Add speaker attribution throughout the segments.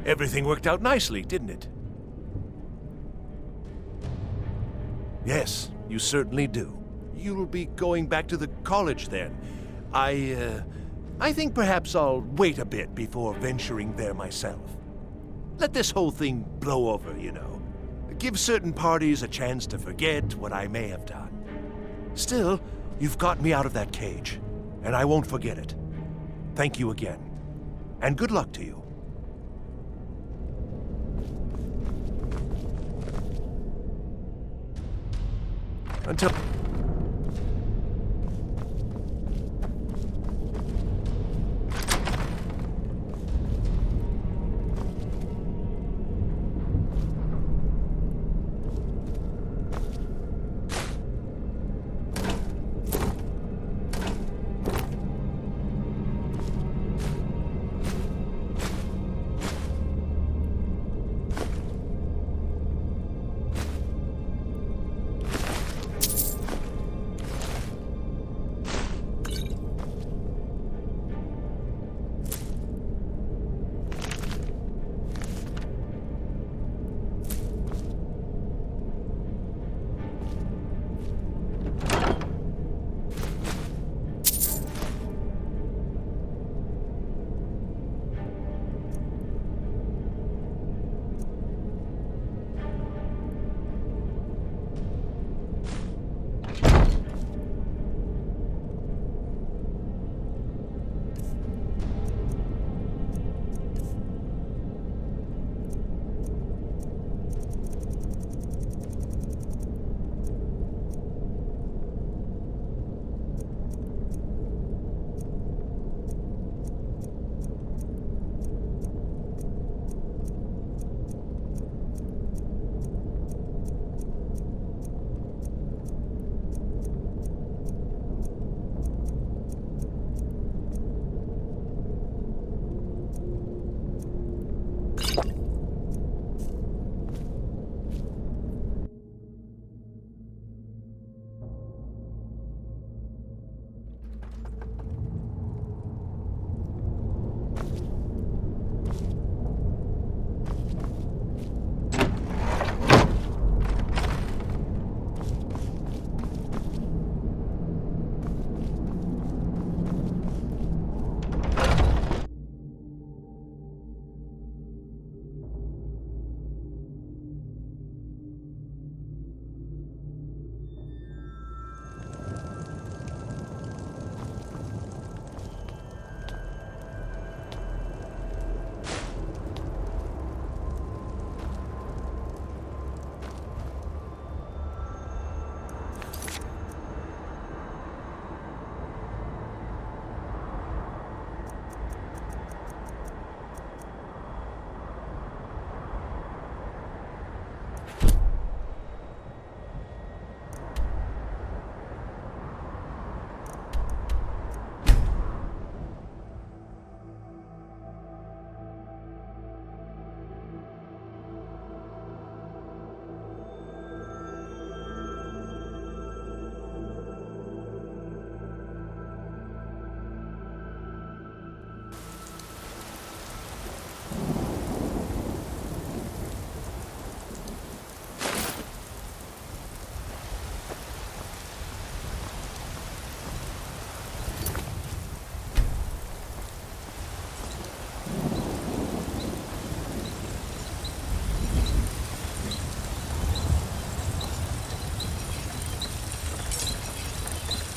Speaker 1: Everything worked out nicely, didn't it? Yes, you certainly do. You'll be going back to the college then. I think perhaps I'll wait a bit before venturing there myself. Let this whole thing blow over, you know. Give certain parties a chance to forget what I may have done. Still, you've got me out of that cage, and I won't forget it. Thank you again, and good luck to you. Until...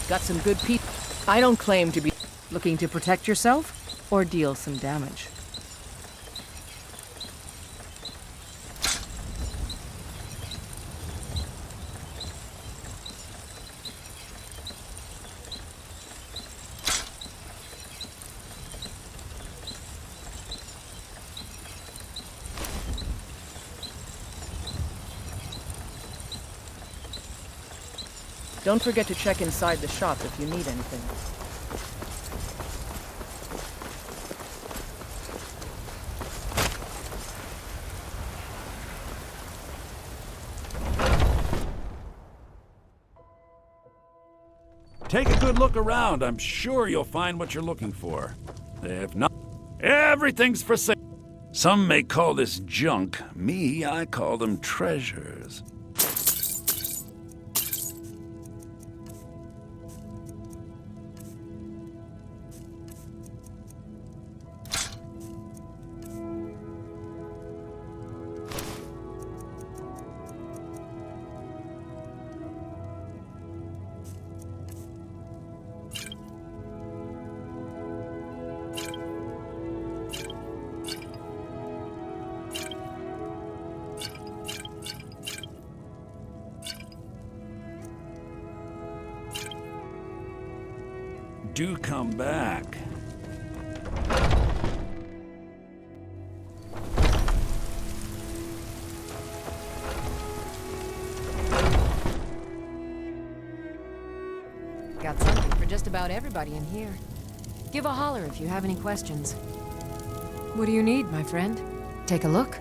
Speaker 2: Got some good people. I don't claim to be looking to protect yourself or deal some damage. Don't forget to check inside the shop if you need anything.
Speaker 3: Take a good look around. I'm sure you'll find what you're looking for. If not, everything's for sale. Some may call this junk. Me, I call them treasures. Do come back.
Speaker 4: Got something for just about everybody in here. Give a holler if you have any questions. What do you need, my friend? Take a look.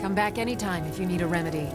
Speaker 4: Come back anytime if you need a remedy.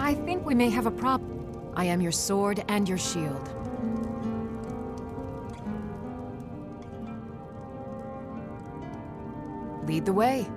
Speaker 4: I think we may have a problem. I am your sword and your shield. Lead the way.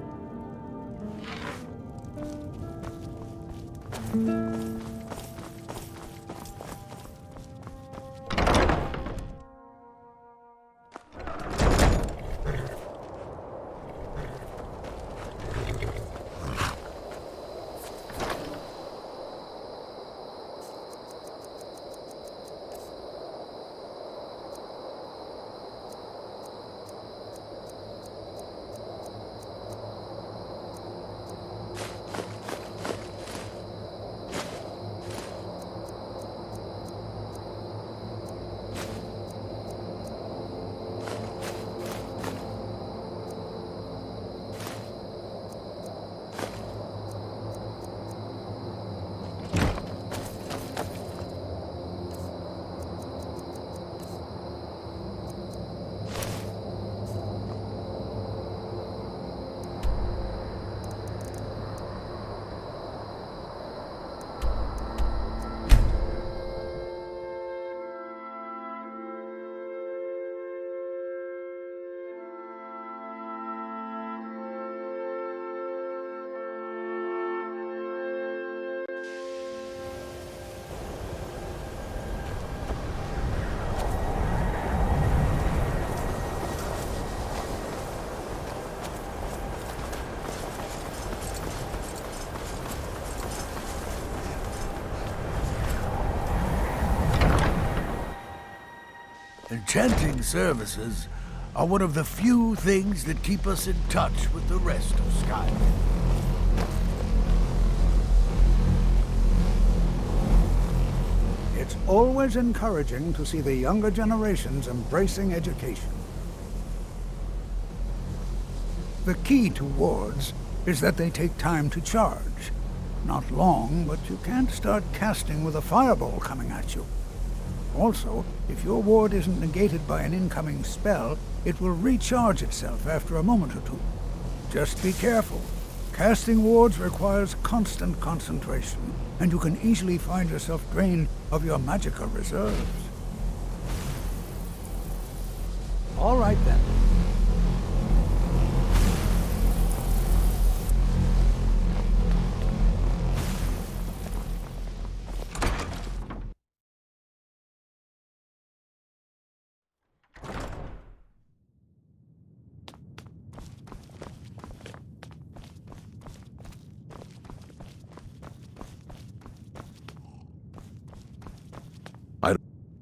Speaker 5: Enchanting services are one of the few things that keep us in touch with the rest of Skyrim.
Speaker 6: It's always encouraging to see the younger generations embracing education. The key to wards is that they take time to charge. Not long, but you can't start casting with a fireball coming at you. Also, if your ward isn't negated by an incoming spell, it will recharge itself after a moment or two. Just be careful. Casting wards requires constant concentration, and you can easily find yourself drained of your magicka reserves. All right then.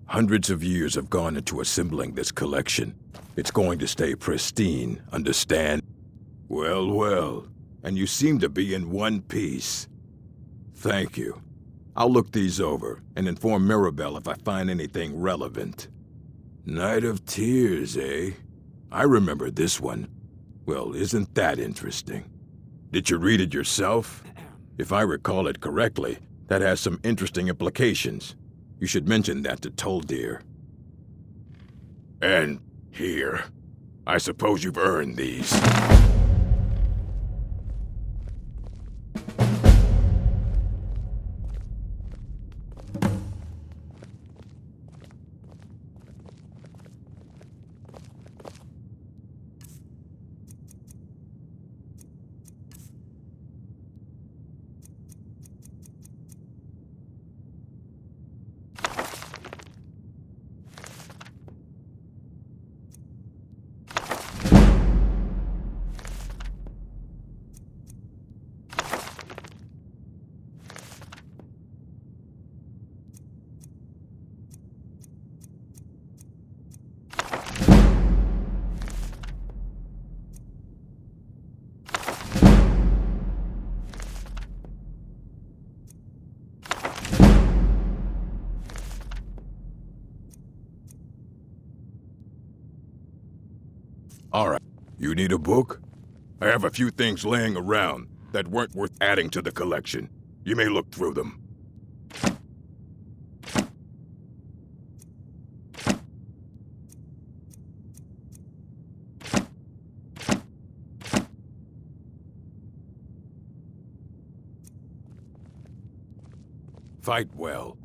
Speaker 3: Hundreds of years have gone into assembling this collection. It's going to stay pristine, understand? Well, well. And you seem to be in one piece. Thank you. I'll look these over and inform Mirabelle if I find anything relevant. Night of Tears, eh? I remember this one. Well, isn't that interesting? Did you read it yourself? If I recall it correctly, that has some interesting implications. You should mention that to Toldir. And here. I suppose you've earned these. All right. You need a book? I have a few things laying around that weren't worth adding to the collection. You may look through them. Fight well.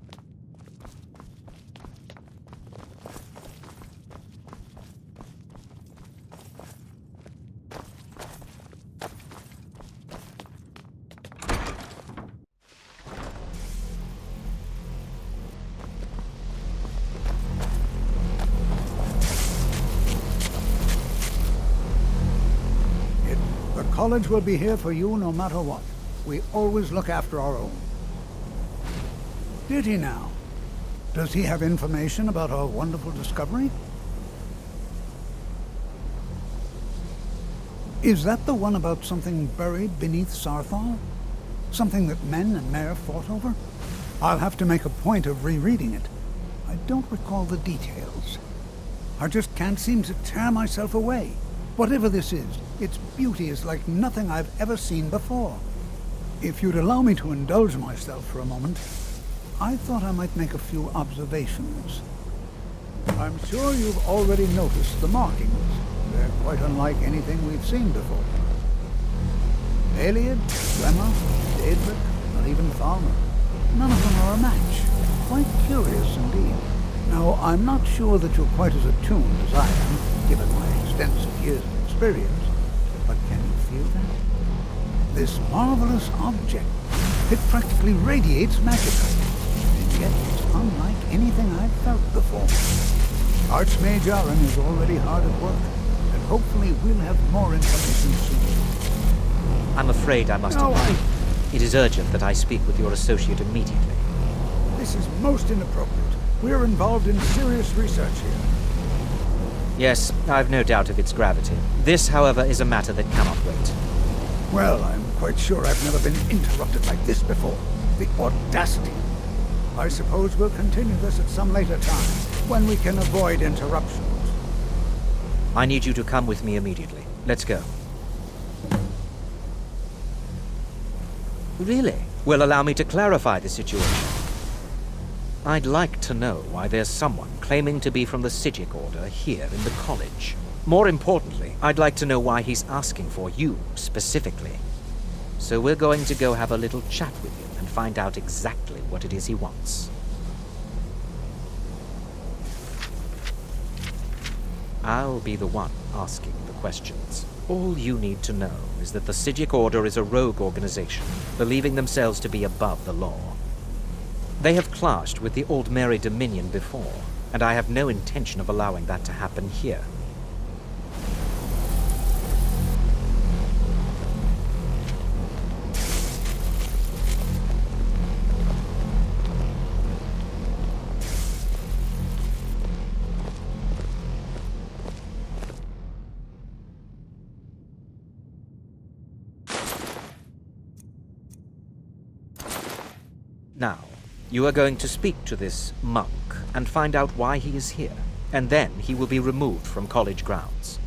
Speaker 6: The college will be here for you no matter what. We always look after our own. Did he now? Does he have information about our wonderful discovery? Is that the one about something buried beneath Sarthal? Something that men and Mare fought over? I'll have to make a point of rereading it. I don't recall the details. I just can't seem to tear myself away. Whatever this is, its beauty is like nothing I've ever seen before. If you'd allow me to indulge myself for a moment, I thought I might make a few observations. I'm sure you've already noticed the markings. They're quite unlike anything we've seen before. Aliad, Rema, Daedric, not even Thalmor. None of them are a match. Quite curious indeed. Now, I'm not sure that you're quite as attuned as I am, given my extensive years of experience, but can you feel that? This marvelous object, it practically radiates magic, and yet it's unlike anything I've felt before. Archmage Aaron is already hard at work, and hopefully we'll have more information soon.
Speaker 7: I'm afraid I must decline. It is urgent that I speak with your associate immediately.
Speaker 6: This is most inappropriate. We're involved in serious research here.
Speaker 7: Yes, I've no doubt of its gravity. This, however, is a matter that cannot wait.
Speaker 6: Well, I'm quite sure I've never been interrupted like this before. The audacity. I suppose we'll continue this at some later time, when we can avoid interruptions.
Speaker 7: I need you to come with me immediately. Let's go. Really? Well, allow me to clarify the situation. I'd like to know why there's someone claiming to be from the Psijic Order here in the college. More importantly, I'd like to know why he's asking for you, specifically. So we're going to go have a little chat with him and find out exactly what it is he wants. I'll be the one asking the questions. All you need to know is that the Psijic Order is a rogue organization, believing themselves to be above the law. They have clashed with the Aldmeri Dominion before, and I have no intention of allowing that to happen here. Now, you are going to speak to this monk and find out why he is here, and then he will be removed from college grounds.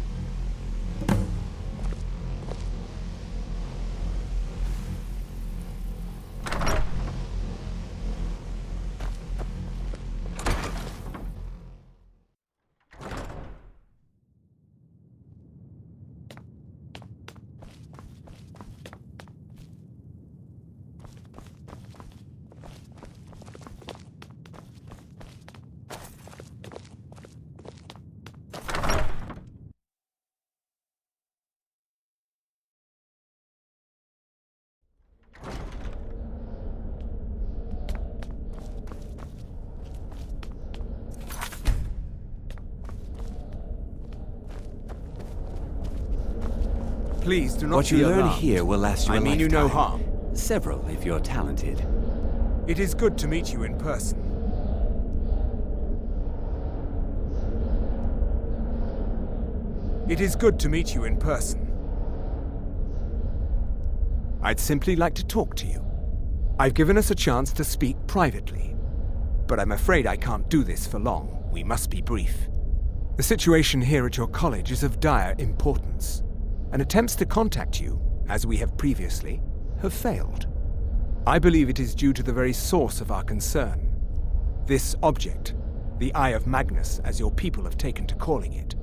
Speaker 8: Please do not
Speaker 9: What you
Speaker 8: be
Speaker 9: learn
Speaker 8: alarmed.
Speaker 9: here will last you a
Speaker 8: I mean you no
Speaker 9: lifetime.
Speaker 8: harm.
Speaker 9: Several, if you're talented.
Speaker 8: It is good to meet you in person. It is good to meet you in person. I'd simply like to talk to you. I've given us a chance to speak privately, but I'm afraid I can't do this for long. We must be brief. The situation here at your college is of dire importance, and attempts to contact you, as we have previously, have failed. I believe it is due to the very source of our concern. This object, the Eye of Magnus, as your people have taken to calling it.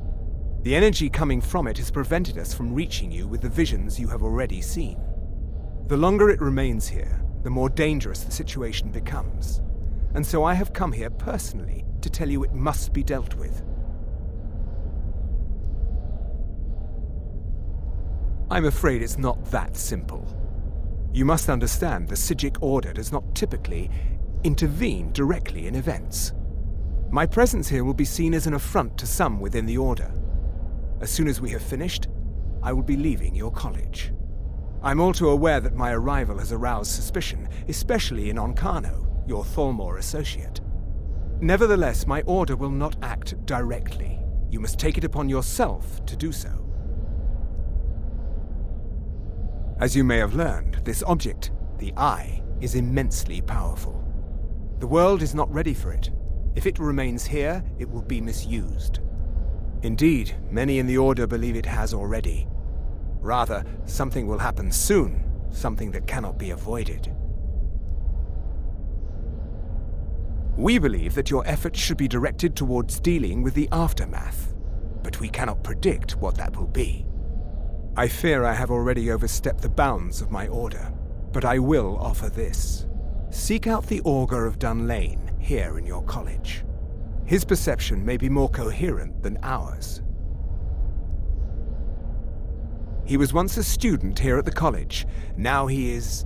Speaker 8: The energy coming from it has prevented us from reaching you with the visions you have already seen. The longer it remains here, the more dangerous the situation becomes. And so I have come here personally to tell you it must be dealt with. I'm afraid it's not that simple. You must understand the Psijic Order does not typically intervene directly in events. My presence here will be seen as an affront to some within the Order. As soon as we have finished, I will be leaving your college. I'm all too aware that my arrival has aroused suspicion, especially in Onkano, your Thalmor associate. Nevertheless, my Order will not act directly. You must take it upon yourself to do so. As you may have learned, this object, the Eye, is immensely powerful. The world is not ready for it. If it remains here, it will be misused. Indeed, many in the Order believe it has already. Rather, something will happen soon, something that cannot be avoided. We believe that your efforts should be directed towards dealing with the aftermath, but we cannot predict what that will be. I fear I have already overstepped the bounds of my Order, but I will offer this. Seek out the Augur of Dunlane here in your college. His perception may be more coherent than ours. He was once a student here at the college. Now he is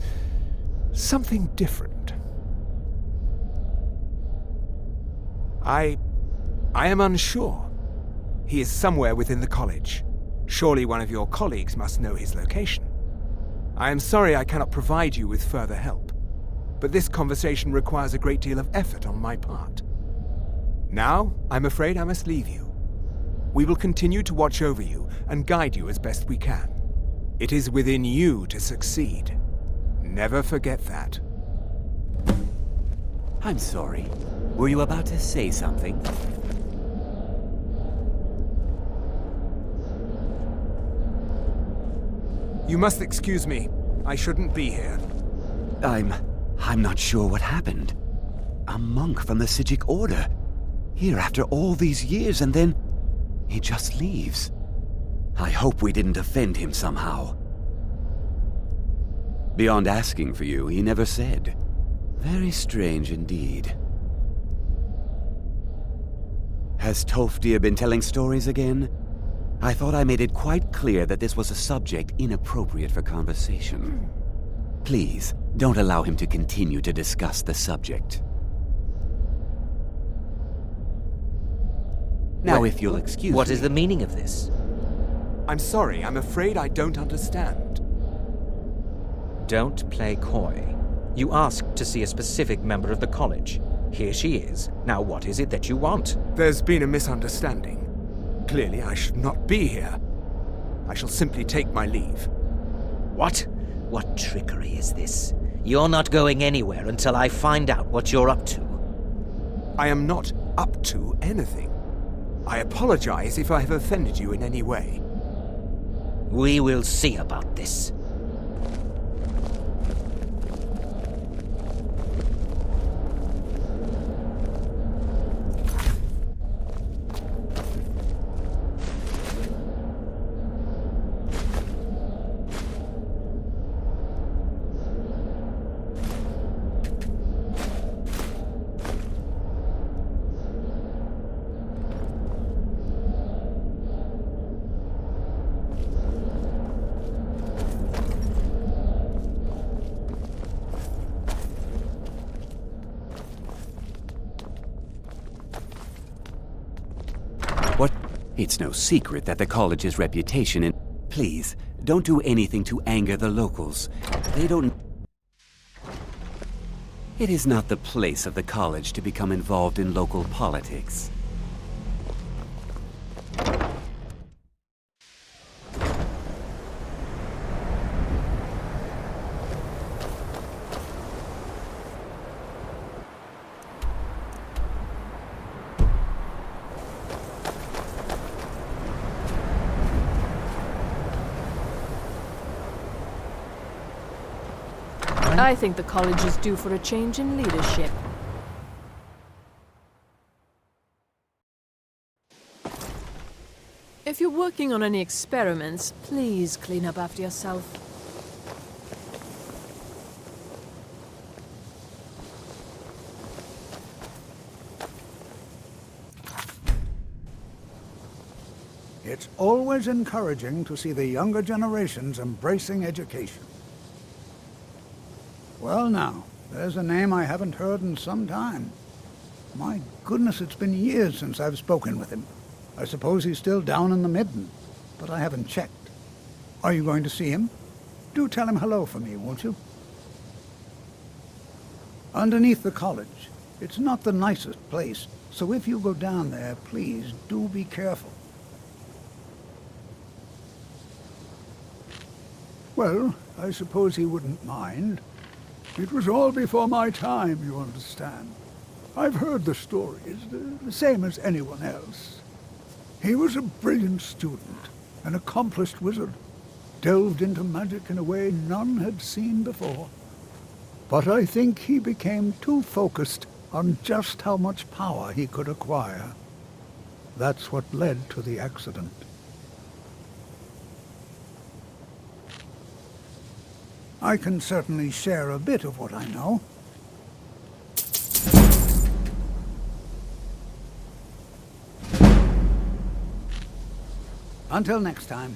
Speaker 8: something different. I am unsure. He is somewhere within the college. Surely one of your colleagues must know his location. I am sorry I cannot provide you with further help, but this conversation requires a great deal of effort on my part. Now, I'm afraid I must leave you. We will continue to watch over you and guide you as best we can. It is within you to succeed. Never forget that.
Speaker 9: I'm sorry. Were you about to say something?
Speaker 8: You must excuse me. I shouldn't be here.
Speaker 9: I'm not sure what happened. A monk from the Psijic Order. Here after all these years, and then he just leaves. I hope we didn't offend him somehow. Beyond asking for you, he never said. Very strange indeed. Has Tofdir been telling stories again? I thought I made it quite clear that this was a subject inappropriate for conversation. Please, don't allow him to continue to discuss the subject. Now, if you'll excuse me...
Speaker 7: What is the meaning of this?
Speaker 8: I'm sorry, I'm afraid I don't understand.
Speaker 7: Don't play coy. You asked to see a specific member of the college. Here she is. Now what is it that you want?
Speaker 8: There's been a misunderstanding. Clearly I should not be here. I shall simply take my leave.
Speaker 7: What? What trickery is this? You're not going anywhere until I find out what you're up to.
Speaker 8: I am not up to anything. I apologize if I have offended you in any way.
Speaker 7: We will see about this.
Speaker 9: It's no secret that the college's reputation in... Please, don't do anything to anger the locals. They don't... It is not the place of the college to become involved in local politics.
Speaker 2: I think the college is due for a change in leadership. If you're working on any experiments, please clean up after yourself.
Speaker 6: It's always encouraging to see the younger generations embracing education. Well now, there's a name I haven't heard in some time. My goodness, it's been years since I've spoken with him. I suppose he's still down in the Midden, but I haven't checked. Are you going to see him? Do tell him hello for me, won't you? Underneath the college. It's not the nicest place, so if you go down there, please do be careful. Well, I suppose he wouldn't mind. It was all before my time, you understand. I've heard the stories, the same as anyone else. He was a brilliant student, an accomplished wizard, delved into magic in a way none had seen before. But I think he became too focused on just how much power he could acquire. That's what led to the accident. I can certainly share a bit of what I know. Until next time.